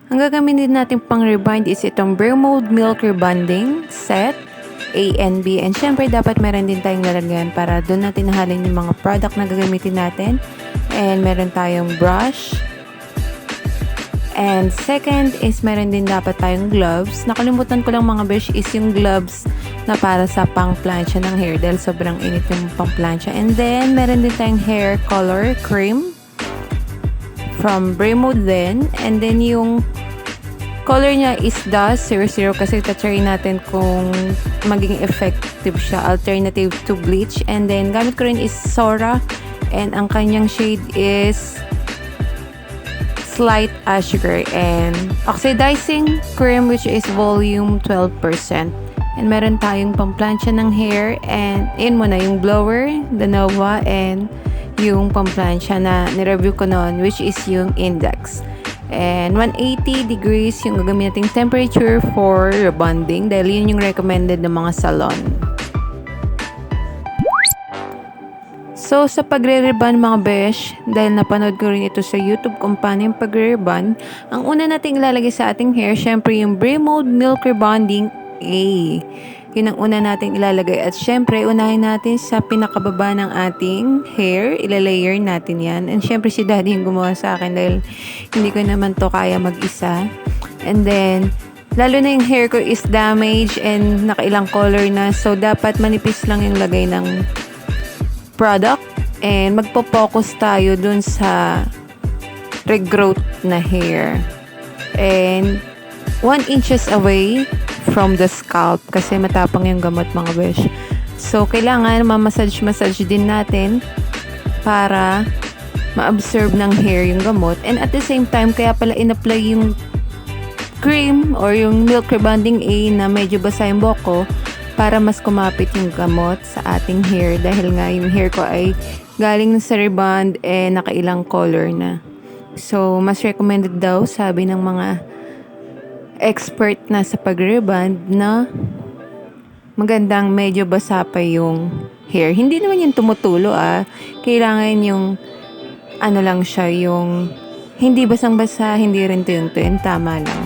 Ang gagamitin natin pang rebind is itong Bremod Milk Rebonding Set A and B. And syempre, dapat meron din tayong lalagyan para doon natin nahalin yung mga product na gagamitin natin. And meron tayong brush. And second is meron din dapat tayong gloves. Nakalimutan ko lang mga besh is yung gloves na para sa pang-plancha ng hair dahil sobrang init yung pang-plancha. And then, meron din tayong hair color cream from Bremod din. And then, yung color niya is Dust 00 kasi tatry natin kung maging effective siya. Alternative to bleach. And then, gamit ko rin is Sora. And ang kanyang shade is Slight Sugar. And oxidizing cream which is volume 12%. And meron tayong pamplansya ng hair. And yun muna yung blower, the Nova, and yung pamplansya na nireview ko noon which is yung Index. And 180 degrees yung gagamitin nating temperature for rebonding dahil yun yung recommended ng mga salon. So, sa pagre-rebond mga besh, dahil napanood ko rin ito sa YouTube kung paano yung pagre-rebond, ang una nating ilalagay sa ating hair, syempre yung Bremod Milk Rebonding A. Yun ang una nating ilalagay. At syempre, unahin natin sa pinakababa ng ating hair. Ilalayer natin yan. And syempre, si Daddy yung gumawa sa akin dahil hindi ko naman to kaya mag-isa. And then, lalo na yung hair ko is damaged and nakailang color na. So, dapat manipis lang yung lagay ng product. And magpo-focus tayo dun sa regrowth na hair. And 1 inches away from the scalp kasi matapang yung gamot mga besh. So, kailangan ma-massage din natin para ma-absorb ng hair yung gamot. And at the same time, kaya pala in-apply yung cream or yung milk rebonding A na medyo basa yung buhok ko para mas kumapit yung gamot sa ating hair dahil nga yung hair ko ay galing sa rebond nakailang color na. So, mas recommended daw, sabi ng mga expert na sa pag-rebond na magandang medyo basa pa yung hair. Hindi naman yung tumutulo Kailangan yung ano lang siya, yung hindi basang-basa, hindi rin tuyong-tuyon, tama lang.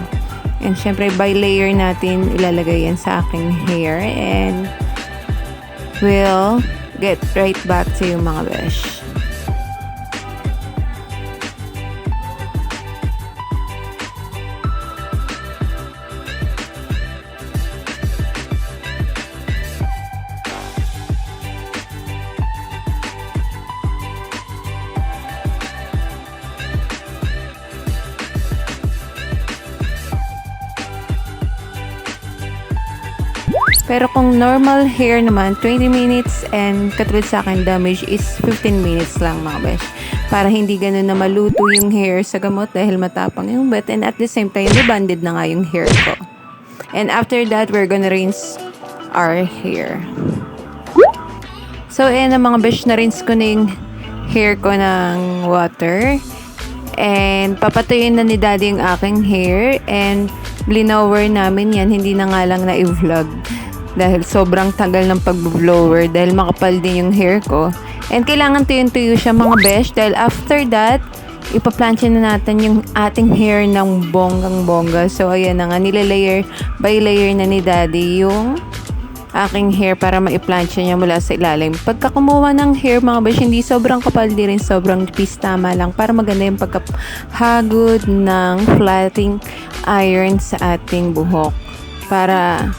And syempre, by layer natin ilalagay yan sa aking hair and we'll get right back to you mga besh. Pero kung normal hair naman, 20 minutes and katulad sa akin, damage is 15 minutes lang mga besh. Para hindi ganun na maluto yung hair sa gamot dahil matapang yung wet and at the same time, rebonded na nga yung hair ko. And after that, we're gonna rinse our hair. So, ayan na mga besh, na-rinse ko na yung hair ko ng water. And papatuyin na ni Daddy yung aking hair and blinower namin yan, hindi na nga lang na i-vlog. Dahil sobrang tagal ng pag-blower dahil makapal din yung hair ko. And kailangan tuyo-tuyo siya mga besh dahil after that, ipa-plancha na natin yung ating hair ng bonggang-bongga. So, ayan na nga, nilalayer by layer na ni Daddy yung aking hair para ma-plancha niya mula sa ilalim. Pagka kumuha ng hair mga besh, hindi sobrang kapal, di rin sobrang tipis, tama lang para maganda yung pagkahagod ng flatting iron sa ating buhok. Para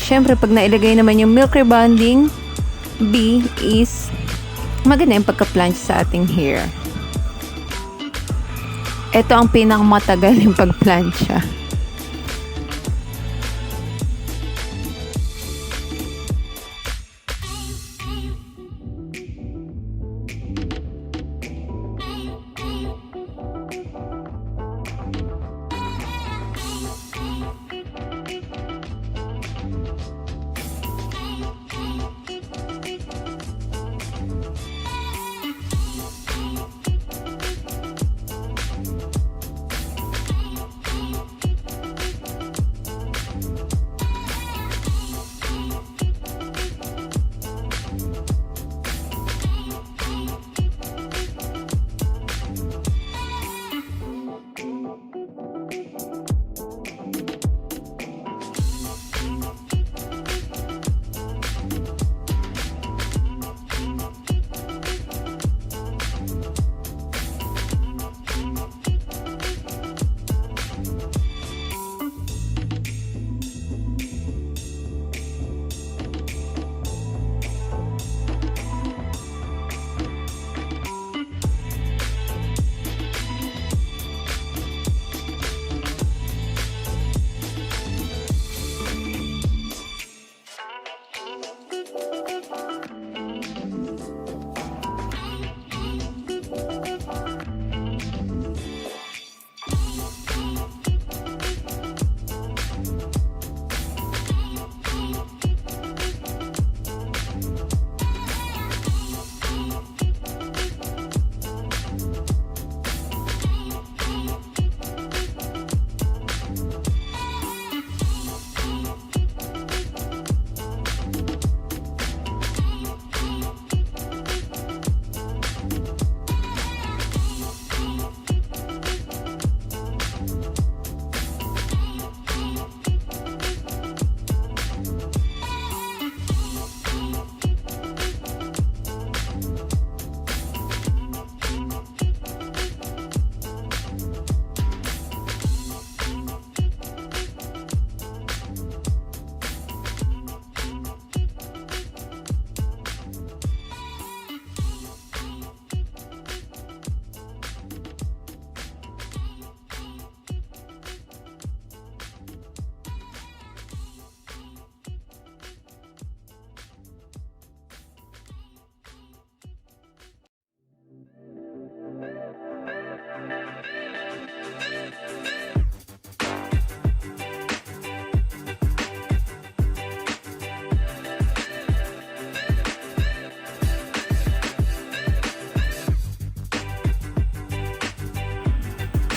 syempre, pag nailagay naman yung milk rebonding B is maganda yung pagka-planch sa ating hair. Ito ang pinakamatagal yung pag-plancha.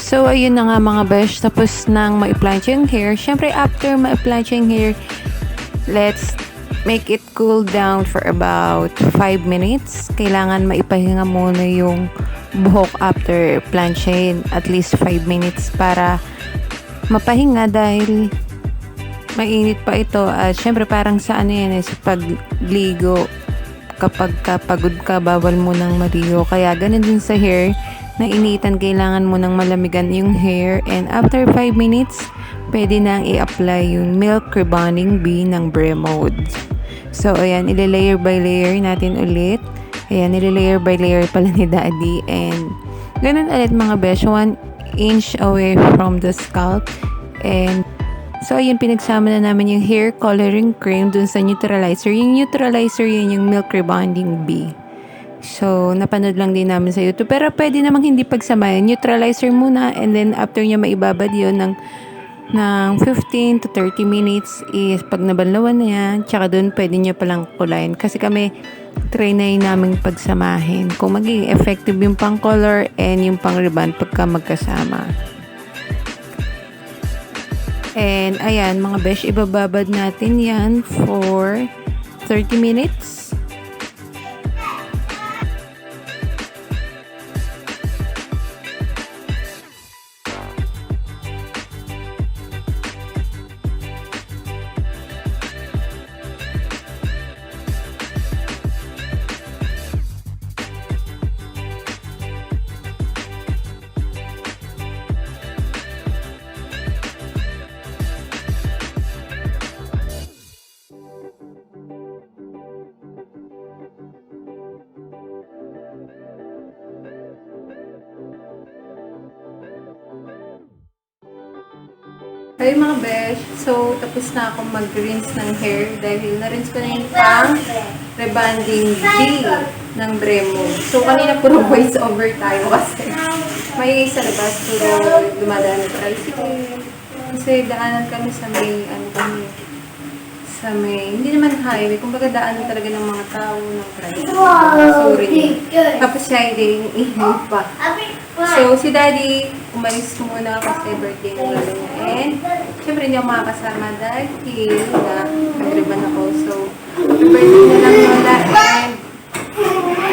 So, ayun na nga mga besh, tapos nang ma-plancha yung hair. Syempre, after ma-plancha yung hair, let's make it cool down for about 5 minutes. Kailangan maipahinga muna yung buhok after planchain at least 5 minutes para mapahinga dahil mainit pa ito. At syempre parang sa ano yan sa pagligo, kapag pagod ka bawal mo nang maligo. Kaya ganun din sa hair, na initan kailangan mo nang malamigan yung hair, and after 5 minutes pwede nang i-apply yung milk rebonding bee ng Bremod. So ayan, ile-layer by layer natin ulit. Ayan, ile-layer by layer pala ni Daddy, and ganun ulit mga besh, 1 inch away from the scalp. And so ayun, pinagsama na namin yung hair coloring cream dun sa neutralizer. Yung neutralizer yun yung milk rebonding bee. So, napanood lang din namin sa YouTube. Pero pwede namang hindi pagsamayan. Neutralizer muna, and then after nyo maibabad yun ng 15 to 30 minutes is pag nabanlawan na yan, tsaka dun pwede nyo palang kulayin. Kasi kami, try na yun namin pagsamahin. Kung magiging effective yung pang color and yung pang rebond pagka magkasama. And ayan mga besh, ibababad natin yan for 30 minutes. Hey mga besh, so tapos na akong mag-rinse ng hair dahil na-rinse ko na yung pang rebonding bee ng Bremod. So kanina puro voice over tayo kasi may sa labas puro dumadaan na tricycle. Kasi daanan kami sa may, sa may, hindi naman highway, kumbaga daanan talaga ng mga tao ng tricycle. Sorry. Tapos siya hindi iinit pa. So, si Daddy, umalis muna kasi birthday ng lalo niya. And, syempre hindi ako makakasama dahil nag-ribbon ako. So, birthday na lang muna. And,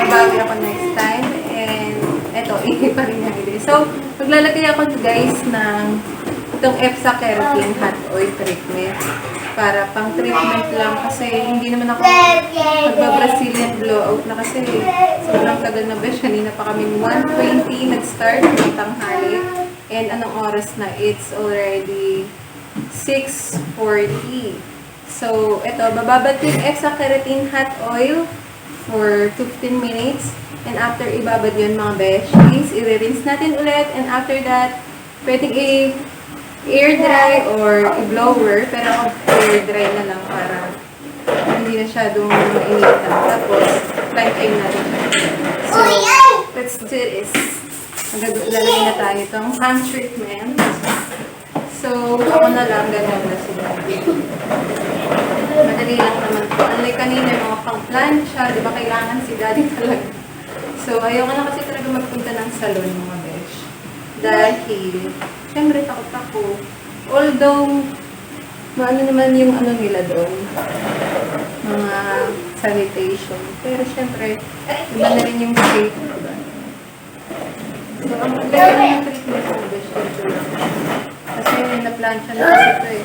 nabawi ako next time. And, eto, ihi pa rin yung video. So, maglalagay ako guys ng itong EPSA Keratin Hot Oil Treatment. Para pang treatment lang kasi hindi naman ako magba-Brazilian blowout na kasi sobrang tagal na besh. Kanina pa kami 1:20 nag-start ng tanghali, and anong oras na? It's already 6:40. So eto, bababad ko yung EPSA Keratin Hot Oil for 15 minutes, and after ibabad yun mga besh, please i-rinse natin ulit, and after that pwedeng air dry or i-blower, pero ako air dry na lang para hindi na masyadong mainitan. Tapos, time natin. So, let's do this. Lalagay na tayo itong hand treatment. So, ako na lang, ganyan na sila. Madali lang naman po. Unlike kanina, mga pang-plancha, di ba kailangan si Daddy talaga. So, ayaw na kasi talaga magpunta ng salon, mga besh. Dahil, siyempre, takot ako. Although, maano naman yung ano nila doon, mga sanitation. Pero siyempre, iba na rin yung safe. Diba? So, ang maganda ng treatment ko, besh, dito lang. Kasi na-plancha na kasi ito eh.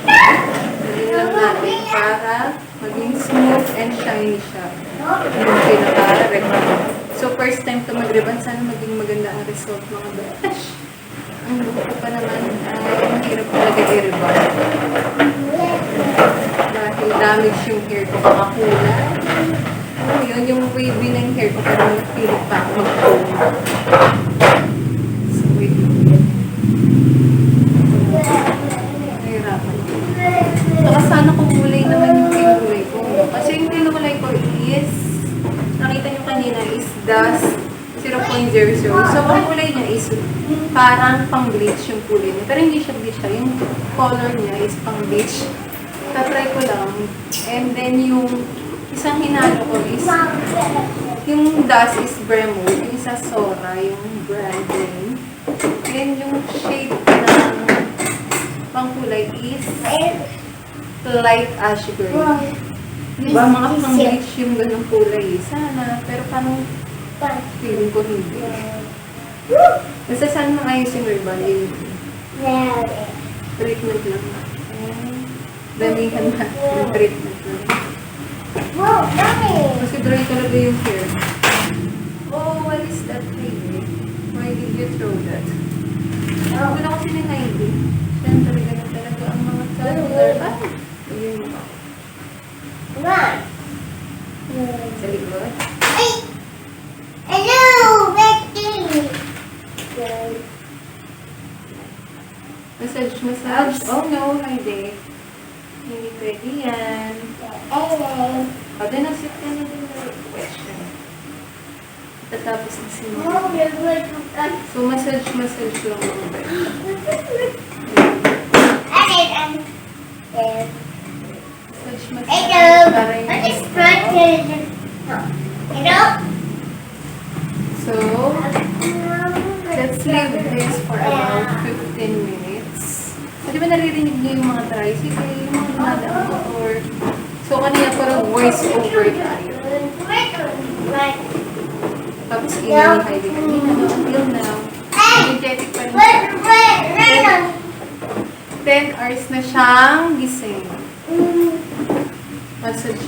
Dali lang natin para maging smooth and shiny siya. Yung pinaka-rebond. So, first time to mag-rebond, sana maging maganda ang result, mga besh. Ang buko pa naman ay mahirap talaga i-rebond. Dahil damage yung hair ko, makakulay. Yun, yung wavy ng hair ko, pero nagpilit pa ako mag-comb. So, wait lang. Nahirapan ako. Saka sana kumulay naman yung kinulay ko. Kasi yung kinulay ko is, nakita nyo kanina, is dust 0.00. So, ang kulay niya is parang pang-bleach yung kulay niya. Pero hindi siya bleach siya. Yung color niya is pang-bleach. Tatry ko lang. And then, yung isang hinalo ko is, yung dust is Bremod. Yung isa Sora, yung brand name. Then yung shade ng pangkulay is light ash gray. Diba mga pang-bleach yung ganong kulay sana, pero parang feeling ko hindi. Basta saan mga ayos yung rebonding? Treatment lang na. Damihan na yung treatment lang. Kasi dry talaga yung hair. Oh, what is that thing? Why did you throw that? Wala ko sininayin. Siyempre, ganun talaga ang mga color. Ayun yung ako. Sa likod? Hello, Becky! Massage. Oh no, hindi. Hindi pwede yan. O, then nasit ka na din na question. Tatapos na si Mama. So, massage lang mga ba? So, let's leave this for about 15 minutes. So, di ba naririnig niyo yung mga tricycle, yung mga dumadaan motor? So, kanina parang voice over tayo. Tapos inanihay din kanina, until now. Energetic pa rin siya. 10 hours na siyang gising. Massage.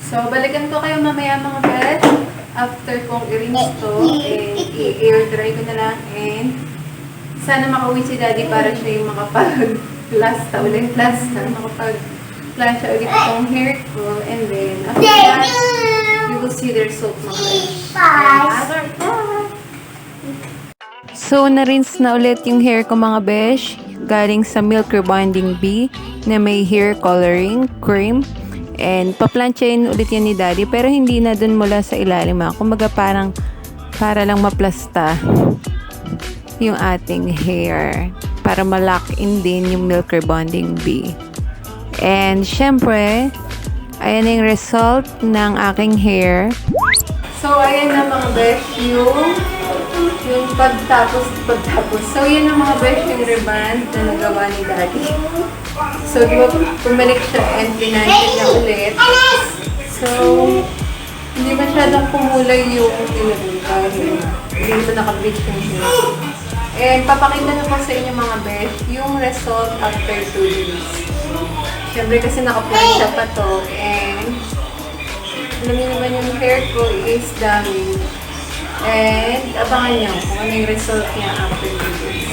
So, balikan ko kayo mamaya mga bet. After kong i-rinse to, and i-air dry ko na lang, and sana makauwi si Daddy para siya yung makapag-plasta ulit, makapag-plancha ulit itong hair ko, and then after that, you will see the result mga besh. So, na-rinse na ulit yung hair ko mga besh, galing sa Milk Rebonding Bee na may hair coloring cream. And paplansyahin ulit yan ni Daddy, pero hindi na dun mula sa ilalim. Kumbaga parang para lang maplasta yung ating hair para ma-lock in din yung Milk Rebonding Bee. And syempre, ayan na yung result ng aking hair. So ayan na mga besh yung pagtapos. So yun na mga besh yung rebond na nagawa ni Daddy. So, di ba, pumalik siya and pinansya niya ulit. So, hindi masyadong kumulay yung dahil hindi pa naka-bleach yung hair. And, papakita na po sa inyo mga besh, yung result after 2 days. Siyempre kasi naka-plansya pa to. And, alam niyo naman yung hair ko is damage. And, abangan niyo kung ano yung result niya after 2 days.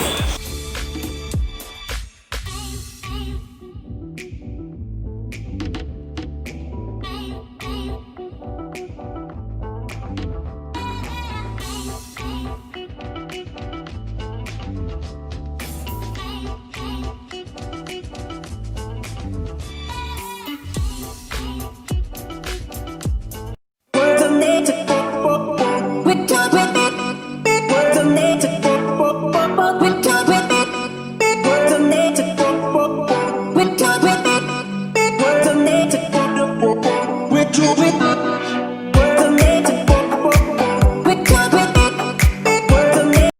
Do it.